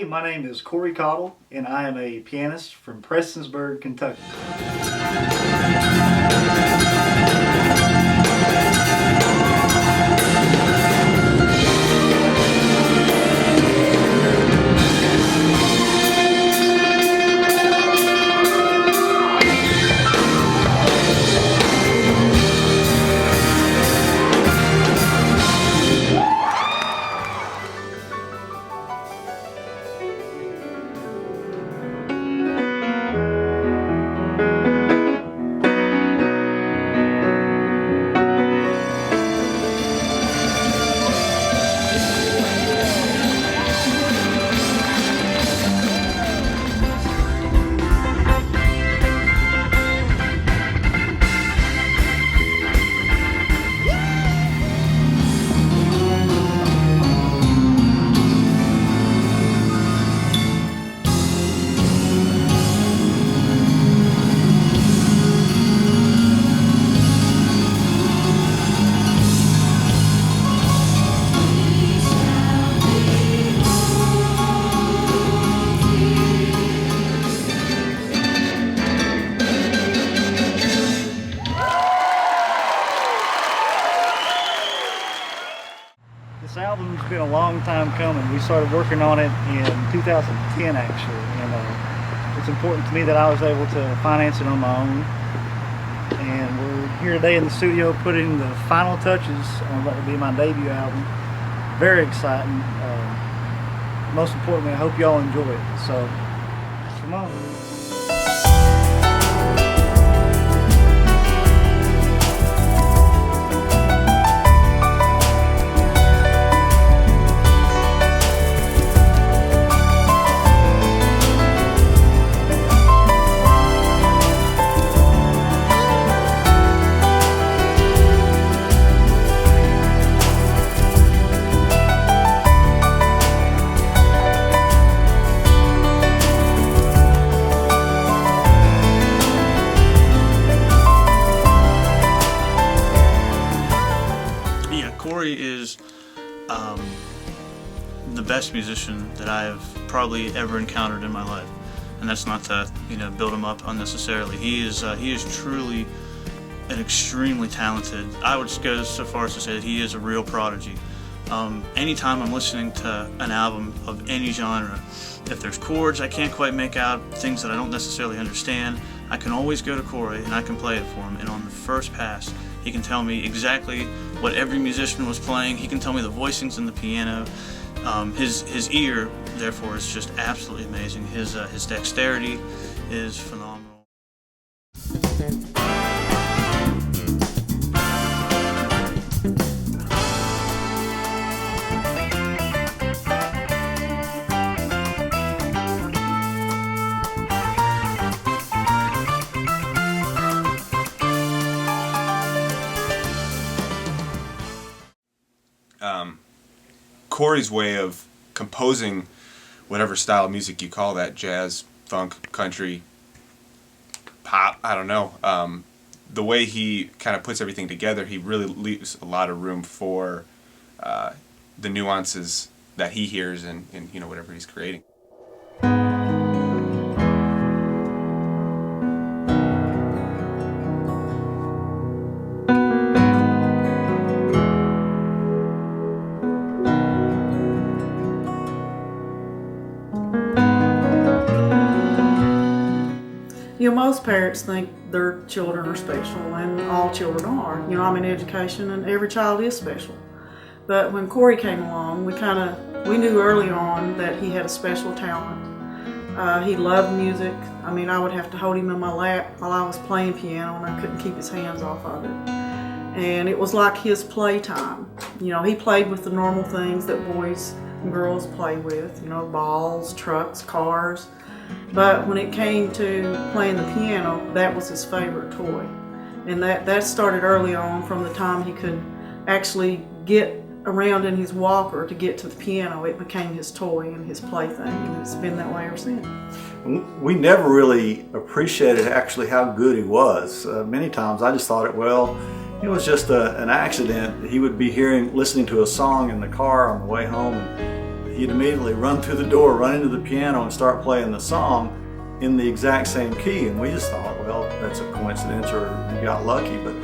Hey, my name is Kory Caudill, and I am a pianist from Prestonsburg, Kentucky. This album's been a long time coming. We started working on it in 2010 actually, and it's important to me that I was able to finance it on my own. And we're here today in the studio putting the final touches on what will be my debut album. Very exciting. Most importantly, I hope y'all enjoy it. So, come on. Kory is the best musician that I've probably ever encountered in my life, and that's not to build him up unnecessarily. He is truly an extremely talented. I would go so far as to say that he is a real prodigy. Anytime I'm listening to an album of any genre, if there's chords I can't quite make out, things that I don't necessarily understand, I can always go to Kory and I can play it for him, and on the first pass he can tell me exactly what every musician was playing. He can tell me the voicings in the piano. His ear, therefore, is just absolutely amazing. His dexterity is phenomenal. Kory's way of composing whatever style of music you call that, jazz, funk, country, pop, I don't know, the way he kind of puts everything together, he really leaves a lot of room for the nuances that he hears in whatever he's creating. Most parents think their children are special, and all children are. I'm in education, and every child is special. But when Kory came along, we knew early on that he had a special talent. He loved music. I would have to hold him in my lap while I was playing piano, and I couldn't keep his hands off of it. And it was like his playtime. He played with the normal things that boys and girls play with, balls, trucks, cars. But when it came to playing the piano, that was his favorite toy. And that started early on, from the time he could actually get around in his walker to get to the piano. It became his toy and his plaything, and it's been that way ever since. We never really appreciated actually how good he was. Many times I just thought it was just an accident. He would be listening to a song in the car on the way home, and he'd immediately run through the door, run into the piano, and start playing the song in the exact same key. And we just thought, well, that's a coincidence, or you got lucky. But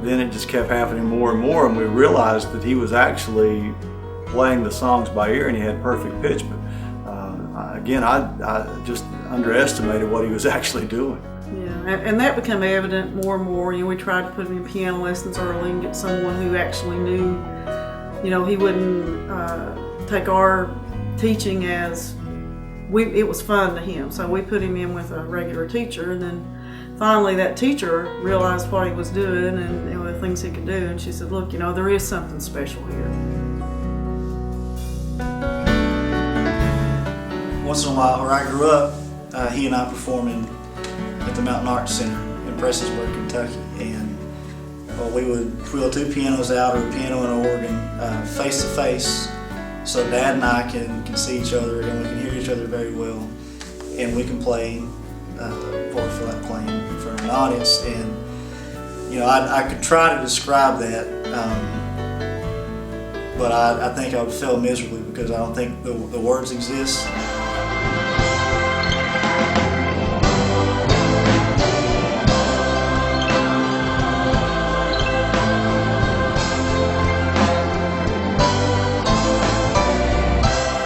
then it just kept happening more and more, and we realized that he was actually playing the songs by ear, and he had perfect pitch. But again, I just underestimated what he was actually doing. Yeah, and that became evident more and more. We tried to put him in piano lessons early and get someone who actually knew. He wouldn't take our teaching as it was fun to him. So we put him in with a regular teacher, and then finally that teacher realized what he was doing and the things he could do. And she said, "Look, there is something special here." Once in a while, where I grew up, he and I performing at the Mountain Arts Center in Prestonsburg, Kentucky, and we would wheel two pianos out, or a piano and an organ, face to face, so Dad and I can see each other and we can hear each other very well, and we can play what we feel like playing in front of an audience. And I could try to describe that, but I think I would fail miserably because I don't think the words exist.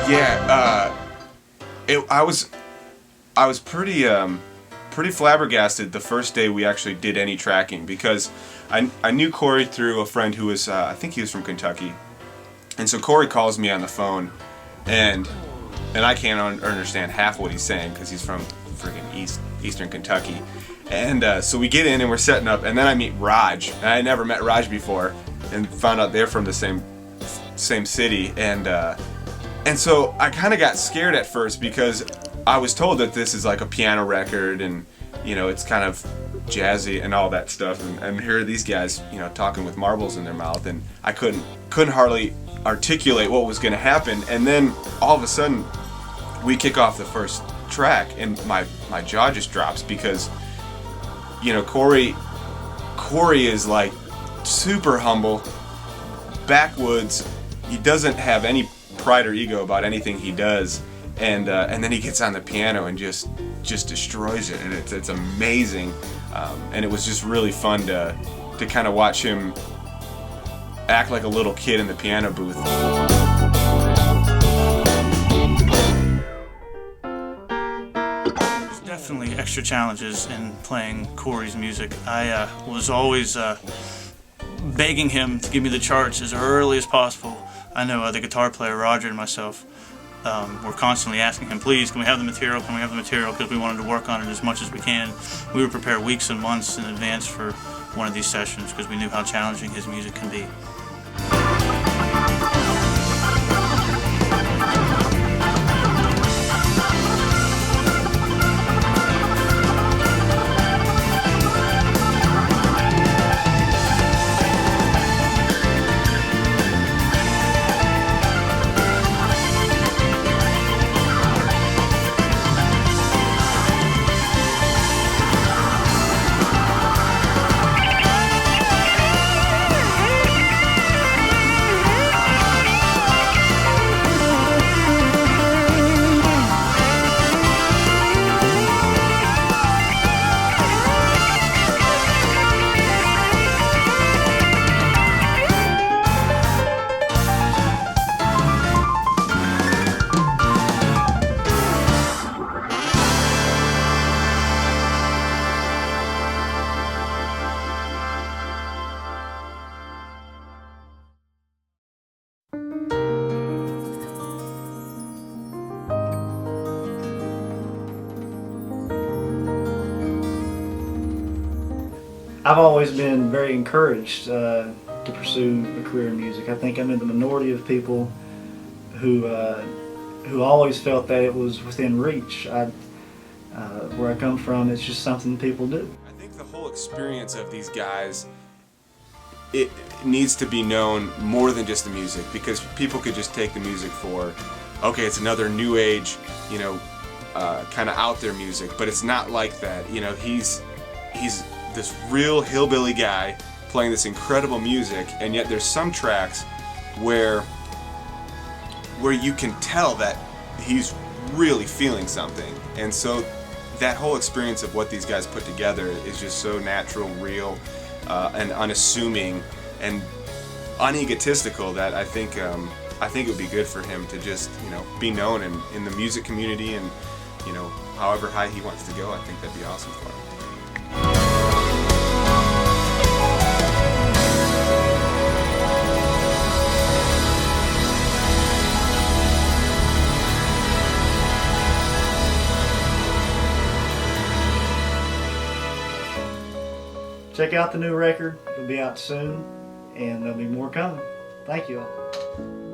Yeah, I was pretty flabbergasted the first day we actually did any tracking, because I knew Kory through a friend who was I think he was from Kentucky, and so Kory calls me on the phone, and I can't understand half what he's saying because he's from freaking Eastern Kentucky, and so we get in and we're setting up, and then I meet Raj, and I never met Raj before, and found out they're from the same city, and so I kind of got scared at first because I was told that this is like a piano record, and it's kind of jazzy and all that stuff, and here are these guys talking with marbles in their mouth, and I couldn't hardly articulate what was going to happen. And then all of a sudden we kick off the first track, and my jaw just drops because Kory is like super humble, backwoods. He doesn't have any pride or ego about anything he does, and then he gets on the piano and just destroys it, and it's amazing, and it was just really fun to kind of watch him act like a little kid in the piano booth. There's definitely extra challenges in playing Kory's music. I was always begging him to give me the charts as early as possible. I know the guitar player, Roger, and myself, we're constantly asking him, please, can we have the material, because we wanted to work on it as much as we can. We would prepare weeks and months in advance for one of these sessions because we knew how challenging his music can be. I've always been very encouraged to pursue a career in music. I think I'm in the minority of people who always felt that it was within reach. Where I come from, it's just something people do. I think the whole experience of these guys, it needs to be known more than just the music, because people could just take the music for, okay, it's another new age, kind of out there music, but it's not like that. He's this real hillbilly guy playing this incredible music, and yet there's some tracks where where you can tell that he's really feeling something. And so that whole experience of what these guys put together is just so natural, real, and unassuming and unegotistical that I think it would be good for him to just, be known in the music community, and, however high he wants to go. I think that'd be awesome for him. Check out the new record. It'll be out soon, and there'll be more coming. Thank you all.